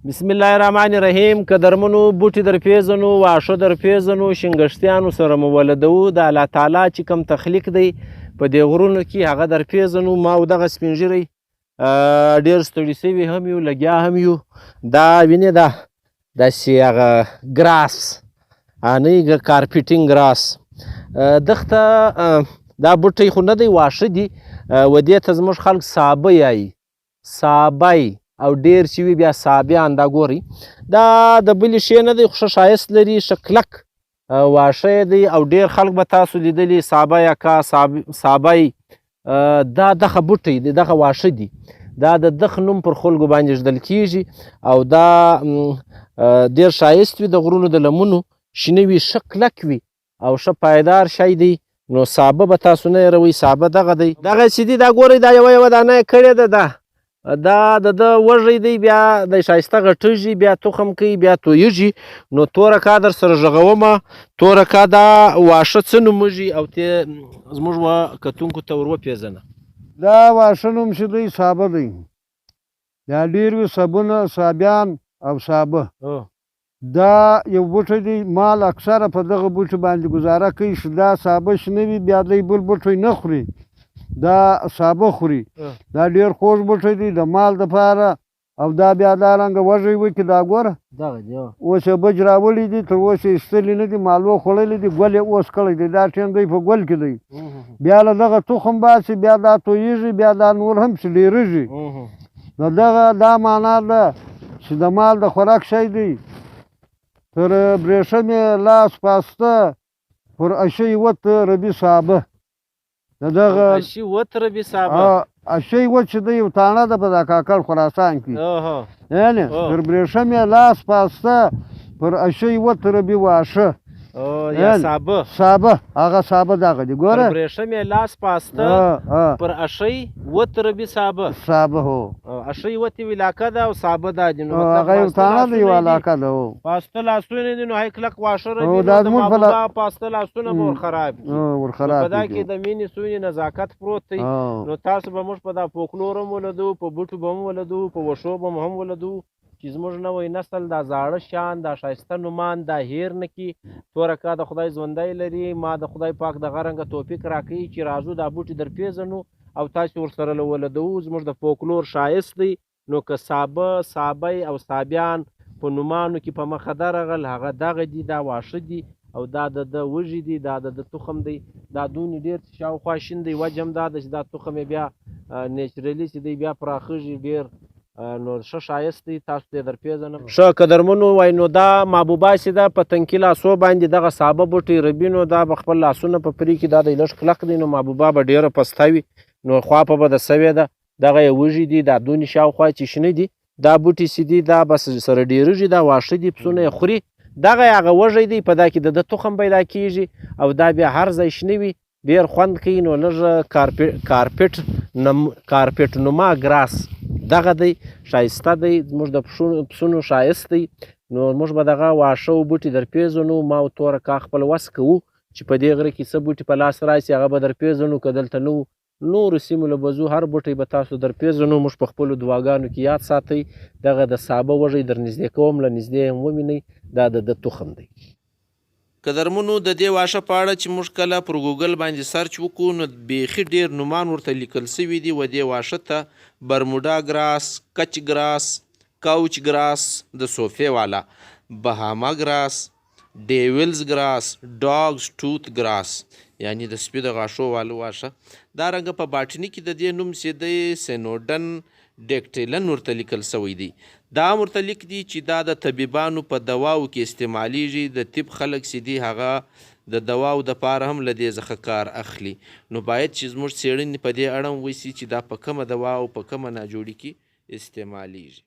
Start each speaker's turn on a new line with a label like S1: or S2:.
S1: بسم الله الرحمن الرحیم. که درمنو بوټي در پیژنو، واښه در پیژنو، شینګښتیانو سره مو ولدوو. د الله تعالی چې کوم تخلیق دی په دې غرونو کې هغه در پیژنو. ما او دغه سپین ږیری ډېر ستړي سوي هم یو، لګیا هم یو. دا وینې دا داسې هغه ګراس نه کارپیټینګ ګراس دښته دا بوټی خو نه دی، واښه دي. و دې ته زموږ خلک سابه یایي، سابی او ډیر چې وي بیا سابیان. دا ګورئ دا د بلې شی نه دی، خو ښه ښایست لري، ښه کلک واښه دی او ډیر خلک به تاسو لیدلي سابه یا کا سابی. دا دغه بوټی دی، دغه واښه دي. دا د دغ نوم پر خلکو باندې ږدل کیږي او دا ډیر ښایست وي، د غرونو د لمنو شنه وي، ښه کلک وي او ښه پایدار شی دی. نو سابه به تاسو نه هېروئ، سابه دغه دی. دغسې دي. دا ګورئ دا یوه دانه یې کړې ده. دا د ده وږی دی، بیا د ښایسته غټېږي، بیا تخم کوي، بیا تویږي. نو توره کا در سره غږومه، توره کا دا واښه څه نومېږي او ته زموږ کتونکو ته ور وپېژنه.
S2: دا واښه نوم چې دی سابه دی. دا ډېر وي سابونه، سابیان او سابه. دا یو بوټی دی، مال اکثره په دغه بوټي باندې ګزاره کوي چې دا سابه شنه وي، بیا دی بل بوټی نه خوري، دا سابه خوري. دا ډېر خوږ بوټی دی د مال دپاره. او دا بیا دا رنګه وږی وکړي. دا ګوره اوس یې بج راوړي دي، تر اوسه یې ایستلي نه دي، مالوه خوړلی دي، ګل یې اوس کړی دی. دا ټیم دی په ګل کې دی. بیا له دغه تخم باسي، بیا دا تویېږي، بیا دا نور هم چې ډېرېږي. نو دغه دا معنا ده چې د مال د خوراک شی دی. تر برېښمې لاس پاسته پر اشی وت ربي سابه. دغه
S1: اشی وت ربي سابه،
S2: اشی وت چې دی یو تاڼه ده په دا کاکړ خراسان کې. یعنې تر برېښمې لاس پاسته پر اشی وت ربي واښه
S1: یا سابه.
S2: سابه هغه سابه دغه دی. ګوره
S1: تر برېښمې لاس پاسته پر اشی وت ربي سابه.
S2: سابه هو
S1: اشی وت یو علاقه ده او سابه دا دي. نو
S2: هغه یو تاڼه ده، یو علاقه ده.
S1: پاسته لاسونه دي، نو هی کلک واښه ربي. نو د محبوبه پاسته لاسونه به ورخراب دي. په دا کې د مینې سوینې نزاکت پروت دی. نو تاسو به موږ په دا فولکلور هم ولدو، په بوټو به هم ولدو، په وښو به هم ولدو چې زموږ نوی نسل دا زاړه شیان، دا ښایسته نومان دا هیر نه کړي. توره کا د خدای ژوندی لري. ما د خدای پاک دغه رنګه توفیق راکوي چې راځو دا بوټي در پیژنو او تاسو ورسره ولدوو. زموږ د فولکلور ښایست دی. نو که سابه، سابی او سابیان په نومانو کې په مخه درغل، هغه دغه دي، دا واښه دي او دا د وږي دي، دا د تخم دی. دا دونې ډېر شاوخوا شین دی. وجه هم دا ده چې دا تخم یې بیا نیچرلي چې دی بیا پراخېږي ډېر. نو ښه ښایست دی، تاسو ته یې در پیژنم. ښه که درمنو وای نو دا محبوبه چې ده په تنکي لاسو باندې دغه سابه بوټی ربي، نو دا به خپل لاسونه په پرې کړي. دا دی لږ کلک دی، نو محبوبه به ډېره پسته وي. نو خوا په به د سوې ده. دغه یې وږي دي، دا دونې شاوخوا چې شنه دي. دا بوټي چې دي دا به سره ډېرېږي، دا واښه دي، پسونه یې خوري. دغه یې هغه وږی دی، په دا کې د تخم پیدا کېږي او دا بیا هر ځای شنه وي، ډېر خوند کوي. نو لږ کارپیټ نما ګراس دغه دی، ښایسته دی، زموږ د پسونو ښایست دی. نو موږ به دغه واښه او بوټي در پیژنو. ما او توره کا خپل وس کوو چې په دې غره کې څه بوټي په لاس راسي هغه به در پیژنو. که دلته نه نورو سیمو له به ځو، هر بوټی به تاسو در پیژنو. موږ په خپلو دعاګانو کې یاد ساتئ. دغه د سابه وږی در نږدې کوم، له نږدې هم ووینئ، دا د تخم دی. که درمنو د دې واښه په اړه چې موږ کله پر ګوګل باندې سرچ وکړو، نو بیخي ډېر نومان ورته لیکل سوي دي. و دې واښه ته برموډا ګراس، کچ ګراس، کوچ ګراس د صوفې والا، بهاما ګراس، ډیولز ګراس، ډاګز ټوت ګراس، یعنی د سپي د غاښو والو واښه. دا رنګه په باټني کې د دې نوم چې دی سینوډن ډیکټیلن ورته لیکل سوی دی. دا ورته لیک دی چې دا د طبیبانو په دواو کې استعمالیږي. د طب خلک چې دي هغه د دواو دپاره هم له دې څخه کار اخلي. نو باید چې زموږ څېړنې په دې اړه وشي چې دا په کومه دوا او په کومه ناجوړي کې استعمالیږي.